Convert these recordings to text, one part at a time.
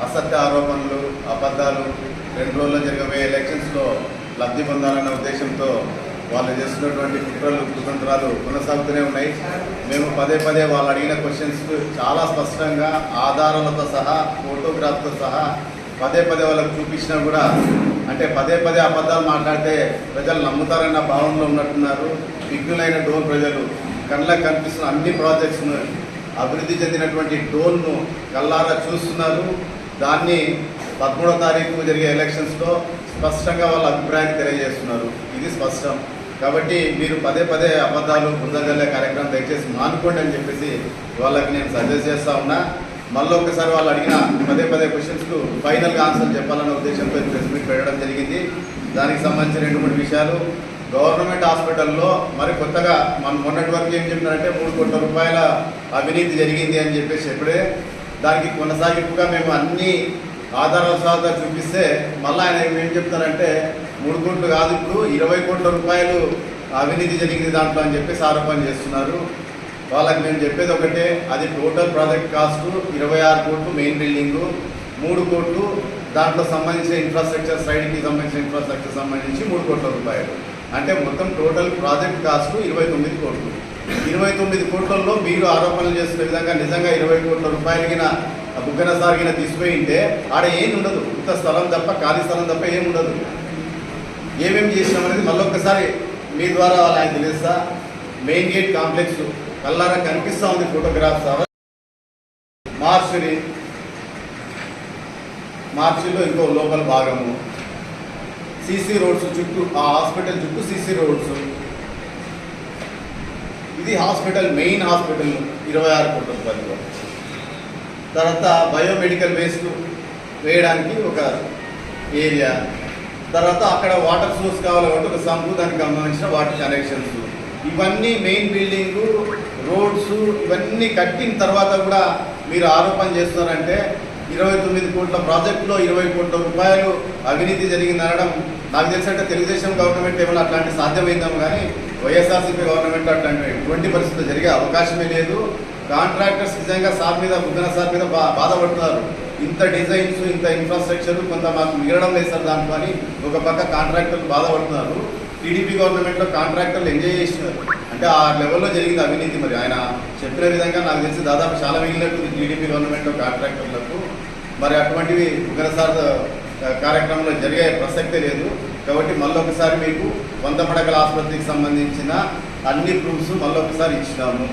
అసత్య ఆరోపణలు, అబద్ధాలు, 2 రోజుల్లో జరగబోయే ఎలక్షన్స్లో లబ్ధి పొందాలన్న ఉద్దేశంతో వాళ్ళు చేస్తున్నటువంటి కుట్రలు, కుతంత్రాలు కొనసాగుతూనే ఉన్నాయి. మేము పదే వాళ్ళు అడిగిన క్వశ్చన్స్ చాలా స్పష్టంగా ఆధారాలతో సహా, ఫోటోగ్రాఫ్తో సహా పదే వాళ్ళకు చూపించినా కూడా, అంటే పదే అబద్ధాలు మాట్లాడితే ప్రజలు నమ్ముతారన్న భావనలో ఉన్నట్టున్నారు. విఘ్నులైన డోన్ ప్రజలు కళ్ళకు కనిపిస్తున్న అన్ని ప్రాజెక్ట్స్ను, అభివృద్ధి చెందినటువంటి డోన్ను కళ్ళారా చూస్తున్నారు. దాన్ని 13వ తారీఖు జరిగే ఎలక్షన్స్లో స్పష్టంగా వాళ్ళ అభిప్రాయాన్ని తెలియజేస్తున్నారు. ఇది స్పష్టం. కాబట్టి మీరు పదే అబద్ధాలు బుందజల్లే కార్యక్రమం దయచేసి మానుకోండి అని చెప్పేసి వాళ్ళకి నేను సజెస్ట్ చేస్తూ ఉన్నా. మళ్ళీ ఒకసారి వాళ్ళు అడిగిన పదే క్వశ్చన్స్కు ఫైనల్గా ఆన్సర్ చెప్పాలన్న ఉద్దేశంతో ప్రెస్ మీట్ పెట్టడం జరిగింది. దానికి సంబంధించిన 2-3 విషయాలు. గవర్నమెంట్ హాస్పిటల్లో మరి కొత్తగా మొన్నటి వరకు ఏం చెప్పినారంటే 3 కోట్ల రూపాయల అవినీతి జరిగింది అని చెప్పేసి ఎప్పుడే దానికి కొనసాగింపుగా మేము అన్ని ఆధారాల సహా చూపిస్తే మళ్ళీ ఆయన ఏం చెప్తారంటే 3 కోట్లు కాదు, ఇప్పుడు 20 కోట్ల రూపాయలు అవినీతి జరిగింది దాంట్లో అని చెప్పేసి ఆరోపణ చేస్తున్నారు. వాళ్ళకి మేము చెప్పేది ఒకటే, అది టోటల్ ప్రాజెక్ట్ కాస్ట్ 26 కోట్లు మెయిన్ బిల్డింగు, 3 కోట్లు దాంట్లో సంబంధించిన ఇన్ఫ్రాస్ట్రక్చర్, సైడ్కి సంబంధించిన ఇన్ఫ్రాస్ట్రక్చర్ సంబంధించి 3 కోట్ల రూపాయలు. అంటే మొత్తం టోటల్ ప్రాజెక్ట్ కాస్ట్ 29 కోట్లు. 29 కోట్లలో మీరు ఆరోపణలు చేస్తున్న విధంగా నిజంగా 20 కోట్ల రూపాయలకిన బుగ్గన సార్గిన తీసుకుపోయి ఉంటే ఆడ ఏం ఉండదు, ఇంత స్థలం తప్ప, ఖాళీ స్థలం తప్ప ఏమి ఉండదు. ఏమేమి చేసినామనేది మళ్ళొక్కసారి మీ ద్వారా ఆయన తెలుస్తా. మెయిన్ గేట్ కాంప్లెక్స్ కల్లారా కనిపిస్తూ ఉంది ఫోటోగ్రాఫ్స్. మార్చిలో ఇంకో లోపల భాగము, సీసీ రోడ్స్ చుట్టూ, ఆ హాస్పిటల్ చుట్టూ సీసీ రోడ్స్. ఇది హాస్పిటల్, మెయిన్ హాస్పిటల్ 26 కోట్ల రూపాయలు. తర్వాత బయోమెడికల్ వేస్ట్ వేయడానికి ఒక ఏరియా. తర్వాత అక్కడ వాటర్ సోర్స్ కావాలి కాబట్టి ఒక సంపు, దానికి సంబంధించిన వాటర్ కనెక్షన్స్. ఇవన్నీ మెయిన్ బిల్డింగు, రోడ్స్ ఇవన్నీ కట్టిన తర్వాత కూడా మీరు ఆరోపణ చేస్తున్నారంటే 29 కోట్ల ప్రాజెక్టులో 20 కోట్ల రూపాయలు అవినీతి జరిగింది అనడం నాకు తెలిసినట్టే తెలుగుదేశం గవర్నమెంట్ ఏమైనా అట్లాంటి సాధ్యమైందాము, కానీ వైఎస్ఆర్సీపీ గవర్నమెంట్ అట్లాంటి ఎటువంటి పరిస్థితులు జరిగే అవకాశమే లేదు. కాంట్రాక్టర్స్ నిజంగా సార్ మీద, బుగ్గన సార్ మీద బాధపడుతున్నారు. ఇంత డిజైన్స్, ఇంత ఇన్ఫ్రాస్ట్రక్చర్ కొంత మాకు మిగలడం లేదు సార్ దాంట్లో అని ఒక పక్క కాంట్రాక్టర్లు బాధపడుతున్నారు. టీడీపీ గవర్నమెంట్లో కాంట్రాక్టర్లు ఎంజాయ్ చేస్తున్నారు. అంటే ఆ లెవెల్లో జరిగింది అవినీతి. మరి ఆయన చెప్పిన విధంగా నాకు తెలిసి దాదాపు చాలా మిగిలినట్టుంది టీడీపీ గవర్నమెంట్లో కాంట్రాక్టర్లకు. మరి అటువంటివి బుగ్గన సార్ కార్యక్రమంలో జరిగే ప్రసక్తే లేదు. కాబట్టి మళ్ళొకసారి మీకు 100 పడకల ఆసుపత్రికి సంబంధించిన అన్ని ప్రూఫ్స్ మళ్ళొకసారి ఇచ్చినాము.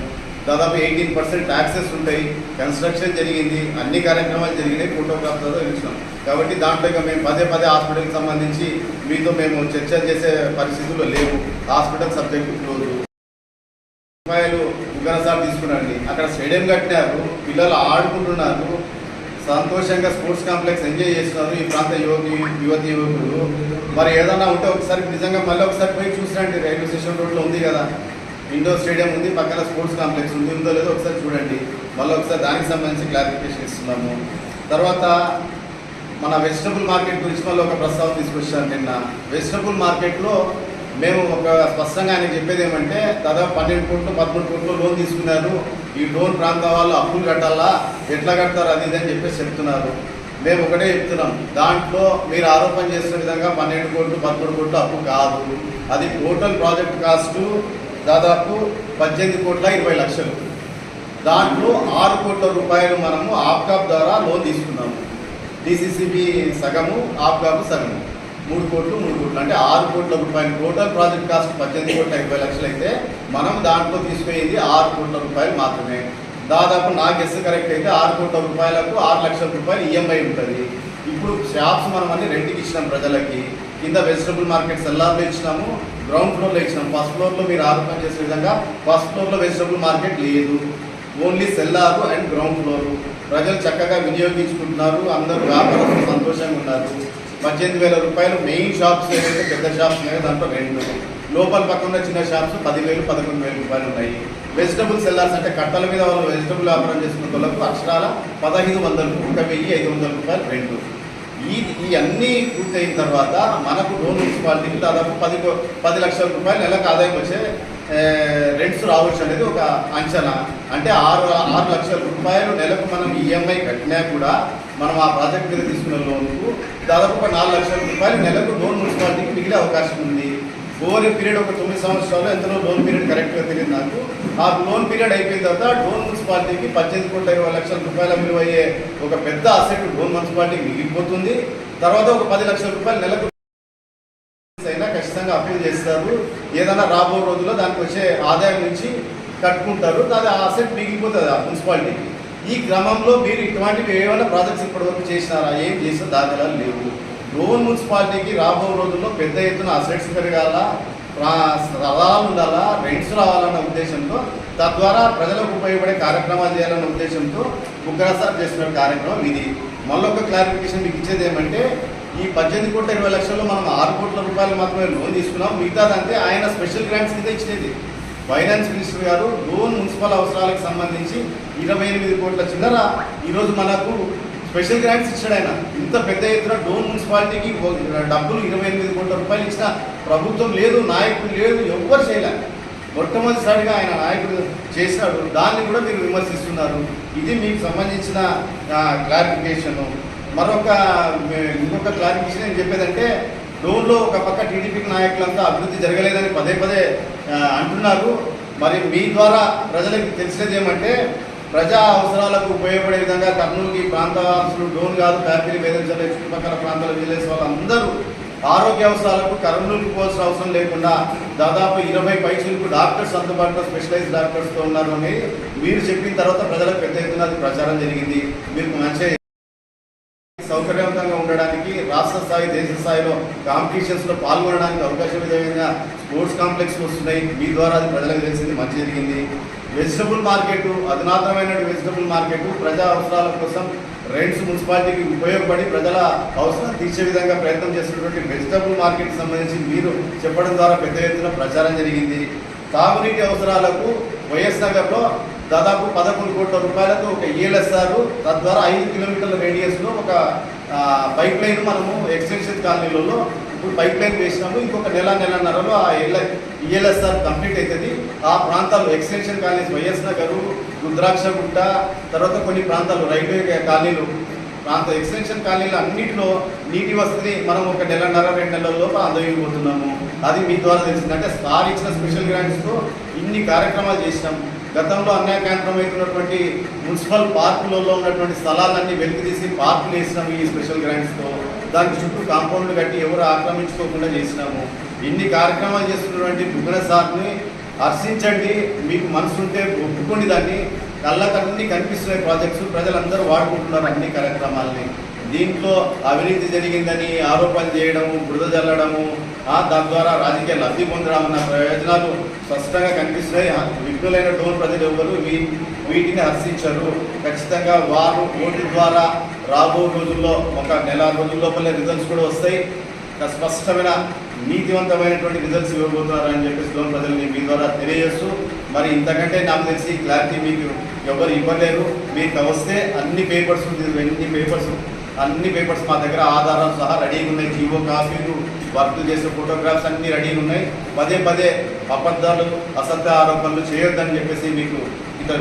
దాదాపు 18% ట్యాక్సెస్ ఉంటాయి, కన్స్ట్రక్షన్ జరిగింది, అన్ని కార్యక్రమాలు జరిగినాయి, ఫోటోగ్రాఫ్తో ఇచ్చినాం. కాబట్టి దాంట్లో ఇక మేము పదే హాస్పిటల్కి సంబంధించి మీతో మేము చర్చలు చేసే పరిస్థితుల్లో లేవు. Hospital subject close. రూపాయలు బుగ్గన సార్ తీసుకున్నాండి, అక్కడ స్టేడియం కట్టినారు, పిల్లలు ఆడుకుంటున్నారు, సంతోషంగా స్పోర్ట్స్ కాంప్లెక్స్ ఎంజాయ్ చేస్తున్నారు ఈ ప్రాంత యువతి యువకులు. మరి ఏదన్నా ఉంటే ఒకసారి నిజంగా మళ్ళీ ఒకసారి పోయి చూసిరండి. రైల్వే స్టేషన్ రోడ్లో ఉంది కదా, ఇండోర్ స్టేడియం ఉంది, పక్కన స్పోర్ట్స్ కాంప్లెక్స్ ఉంది, ఉందో లేదో ఒకసారి చూడండి. మళ్ళీ ఒకసారి దానికి సంబంధించి క్లారిఫికేషన్ ఇస్తున్నాము. తర్వాత మన వెజిటబుల్ మార్కెట్ గురించి మళ్ళీ ఒక ప్రస్తావన తీసుకొచ్చాను నిన్న. వెజిటబుల్ మార్కెట్లో మేము ఒక స్పష్టంగా ఆయన చెప్పేది ఏమంటే, దాదాపు 12 కోట్లు 13 కోట్లు లోన్ తీసుకున్నారు. ఈ లోన్ ప్రాంత వాళ్ళు అప్పులు కట్టాలా, ఎట్లా కడతారు అది ఇది అని చెప్పేసి చెప్తున్నారు. మేము ఒకటే చెప్తున్నాం, దాంట్లో మీరు ఆరోపణ చేస్తున్న విధంగా 12 కోట్లు 13 కోట్లు అప్పు కాదు. అది టోటల్ ప్రాజెక్ట్ కాస్టు దాదాపు 18 కోట్ల 20 లక్షలు. దాంట్లో 6 కోట్ల రూపాయలు మనము ఆప్కాప్ ద్వారా లోన్ తీసుకున్నాము. డిసిసిబి సగము, ఆప్కాప్ సగము, 3 కోట్లు అంటే 6 కోట్ల రూపాయలు. టోటల్ ప్రాజెక్ట్ కాస్ట్ 18 కోట్ల 20 లక్షలు అయితే మనం దాంట్లో తీసుకుపోయింది 6 కోట్ల రూపాయలు మాత్రమే. దాదాపు నా గెస్ కరెక్ట్ అయితే 6 కోట్ల రూపాయలకు 6 లక్షల రూపాయలు ఈఎంఐ ఉంటుంది. ఇప్పుడు షాప్స్ మనం అన్ని రెంట్కి ఇచ్చినాం ప్రజలకి. కింద వెజిటబుల్ మార్కెట్ సెల్లార్లో ఇచ్చినాము, గ్రౌండ్ ఫ్లోర్లో ఇచ్చినాం. ఫస్ట్ ఫ్లోర్లో మీరు ఆరోపణ చేసే విధంగా ఫస్ట్ ఫ్లోర్లో వెజిటబుల్ మార్కెట్ లేదు, only cellar and ground floor. ప్రజలు చక్కగా వినియోగించుకుంటున్నారు, అందరూ వ్యాపారస్తులు సంతోషంగా ఉన్నారు. 18,000 రూపాయలు మెయిన్ షాప్స్ ఏదైతే పెద్ద షాప్స్ ఉన్నాయో దాంట్లో 2, లోపల పక్కన చిన్న షాప్స్ 10,000 11,000 రూపాయలు ఉన్నాయి. వెజిటబుల్ సెల్లార్స్ అంటే కట్టల మీద వాళ్ళు వెజిటబుల్ వ్యాపారం చేసుకున్న వాళ్ళకు అక్షరాల 1,500, 1,500 రూపాయలు రెంట్. ఈ అన్నీ పూర్తయిన తర్వాత మనకు డోన్ మున్సిపాలిటీకి దాదాపు 10 లక్షల రూపాయలు నెలకు ఆదాయం వచ్చే రెంట్స్ రావచ్చు అనేది ఒక అంచనా. అంటే 6 లక్షల రూపాయలు నెలకు మనం ఈఎంఐ కట్టినా కూడా మనం ఆ ప్రాజెక్ట్ మీద తీసుకున్న లోన్కు దాదాపు ఒక 4 లక్షల రూపాయలు నెలకు లోన్ మున్సిపాలిటీకి మిగిలే అవకాశం ఉంది. ఓవర్ పీరియడ్ ఒక 9 సంవత్సరాలు ఎంతలో లోన్ పీరియడ్ కరెక్ట్గా తెలియదు నాకు. ఆ లోన్ పీరియడ్ అయిపోయిన తర్వాత లోన్ మున్సిపాలిటీకి 18,20,00,000 రూపాయల విలువ అయ్యే ఒక పెద్ద అసెట్ లోన్ మున్సిపాలిటీకి మిగిలిపోతుంది. తర్వాత ఒక 10 లక్షల రూపాయలు నెలకు అయినా ఖచ్చితంగా అప్పీల్ చేస్తారు. ఏదైనా రాబో రోజుల్లో దానికి వచ్చే ఆదాయం నుంచి కట్టుకుంటారు. అది ఆ అసెట్ మిగిలిపోతుంది ఆ మున్సిపాలిటీకి. ఈ క్రమంలో మీరు ఇటువంటివి ఏమైనా ప్రాజెక్ట్స్ ఇప్పటివరకు చేసినారా? ఏం చేసిన దాఖలాలు లేవు. లోన్ మున్సిపాలిటీకి రాబో రోజుల్లో పెద్ద ఎత్తున అసెట్స్ పెరగాల, స్థలాలు ఉండాలా, రెంట్స్ రావాలన్న ఉద్దేశంతో, తద్వారా ప్రజలకు ఉపయోగపడే కార్యక్రమాలు చేయాలన్న ఉద్దేశంతో ముగ్గురసారి చేస్తున్న కార్యక్రమం ఇది. మళ్ళొక క్లారిఫికేషన్ మీకు ఇచ్చేది ఏమంటే, ఈ 18,20,00,000 మనం 6 కోట్ల రూపాయలు మాత్రమే లోన్ తీసుకున్నాం. మిగతాదంటే ఆయన స్పెషల్ గ్రాంట్స్ కింద ఇచ్చినది. ఫైనాన్స్ మినిస్టర్ గారు లోన్ మున్సిపల్ అవసరాలకు సంబంధించి 28 కోట్ల చిల్లర ఈరోజు మనకు స్పెషల్ గ్రాంట్స్ ఇచ్చాడు ఆయన. ఇంత పెద్ద ఎత్తున లోన్ మున్సిపాలిటీకి డబ్బులు 28 కోట్ల రూపాయలు ఇచ్చిన ప్రభుత్వం లేదు, నాయకుడు లేదు, ఎవ్వరు చేయలేదు. మొట్టమొదటిసారిగా ఆయన నాయకుడు చేశాడు. దాన్ని కూడా మీరు విమర్శిస్తున్నారు. ఇది మీకు సంబంధించిన క్లారిఫికేషను. ఇంకొక క్లారిఫికేషన్ ఏం చెప్పేదంటే, లోన్లో ఒక పక్క టీడీపీ నాయకులంతా అభివృద్ధి జరగలేదని పదే పదే అంటున్నారు. మరి మీ ద్వారా ప్రజలకు తెలిసినది ఏమంటే, ప్రజా అవసరాలకు ఉపయోగపడే విధంగా కర్నూలుకి ప్రాంతవాసులు లోన్ కాదు, ఫ్యాక్టరీ వేధించలే, చుట్టుపక్కల ప్రాంతాల విలేజ్ వాళ్ళందరూ ఆరోగ్య అవసరాలకు కర్నూలుకి పోవాల్సిన అవసరం లేకుండా దాదాపు 20 పైసలకు డాక్టర్స్ అందుబాటులో స్పెషలైజ్డ్ డాక్టర్స్తో ఉన్నారు అని మీరు చెప్పిన తర్వాత ప్రజలకు పెద్ద ఎత్తున అది ప్రచారం జరిగింది. మీరు మంచి సౌకర్యవంతంగా ఉండడానికి రాష్ట్ర స్థాయి, దేశ స్థాయిలో కాంపిటీషన్స్లో పాల్గొనడానికి అవకాశం విధంగా స్పోర్ట్స్ కాంప్లెక్స్ వస్తున్నాయి. మీ ద్వారా అది ప్రజలకు తెలిసింది, మంచి జరిగింది. వెజిటబుల్ మార్కెట్, అధునాతనమైన వెజిటబుల్ మార్కెట్, ప్రజా అవసరాల కోసం రెంట్స్ మున్సిపాలిటీకి ఉపయోగపడి ప్రజల అవసరం తీర్చే విధంగా ప్రయత్నం చేస్తున్నటువంటి వెజిటబుల్ మార్కెట్కి సంబంధించి మీరు చెప్పడం ద్వారా పెద్ద ఎత్తున ప్రచారం జరిగింది. తాగునీటి అవసరాలకు వైఎస్ నగర్లో దాదాపు 11 కోట్ల రూపాయలతో ఒక ఈఎల్ఎస్ఆర్, తద్వారా 5 కిలోమీటర్ల రేడియస్లో ఒక పైప్ లైన్ మనము ఎక్స్టెన్షన్ కాలనీలలో ఇప్పుడు పైప్ లైన్ వేసినాము. ఇంకొక నెలన్నరలో ఆ ఈఎల్ఎస్ఆర్ కంప్లీట్ అవుతుంది. ఆ ప్రాంతాలు ఎక్స్టెన్షన్ కాలనీస్ వైఎస్ నగరు, రుద్రాక్షగుట్ట, తర్వాత కొన్ని ప్రాంతాలు రైల్వే కాలనీలు ఎక్స్టెన్షన్ కాలనీలు అన్నింటిలో నీటి వసతిని మనం ఒక 1.5-2 నెలల్లో అందజేయబోతున్నాము. అది మీ ద్వారా తెలిసింది. అంటే సార్ ఇచ్చిన స్పెషల్ గ్రాంట్స్తో ఇన్ని కార్యక్రమాలు చేసినాం. గతంలో అన్యాయకాంతమైనటువంటి మున్సిపల్ పార్కులలో ఉన్నటువంటి స్థలాలన్నీ వెలికి తీసి పార్కులు వేసినాము ఈ స్పెషల్ గ్రాంట్స్తో. దానికి చుట్టూ కాంపౌండ్లు కట్టి ఎవరు ఆక్రమించుకోకుండా చేసినాము. ఇన్ని కార్యక్రమాలు చేస్తున్నటువంటి బుగ్గన సార్ని హర్షించండి. మీకు మనసు ఉంటే ఒప్పుకోండి. దాన్ని కళ్ళకన్నీ కనిపిస్తున్నాయి ప్రాజెక్ట్స్, ప్రజలందరూ వాడుకుంటున్నారు అన్ని కార్యక్రమాలని. దీంట్లో అవినీతి జరిగిందని ఆరోపణలు చేయడము, బురద జల్లడము, దాని ద్వారా రాజకీయ లబ్ధి పొందడం అన్న ప్రయోజనాలు స్పష్టంగా కనిపిస్తున్నాయి. విఘ్నులైన డోన్ ప్రజలు ఎవరు వీటిని హర్షించారు. ఖచ్చితంగా వారు ఓటు ద్వారా రాబో రోజుల్లో ఒక 1 నెల రోజుల లోపలే రిజల్ట్స్ కూడా వస్తాయి. స్పష్టమైన నీతివంతమైనటువంటి రిజల్ట్స్ ఇవ్వబోతున్నారని చెప్పేసి డోన్ ప్రజల్ని మీ ద్వారా తెలియజేస్తూ, మరి ఇంతకంటే నాకు తెలిసి క్లారిటీ మీకు ఎవరు ఇవ్వలేరు. మీకు వస్తే అన్ని పేపర్స్ మా దగ్గర ఆధారాలు సహా రెడీగా ఉన్నాయి. జీవో కాపీలు, వర్క్ చేసే ఫోటోగ్రాఫ్స్ అన్నీ రెడీగా ఉన్నాయి. పదే అబద్ధాలు, అసత్య ఆరోపణలు చేయొద్దని చెప్పేసి మీకు ఇతర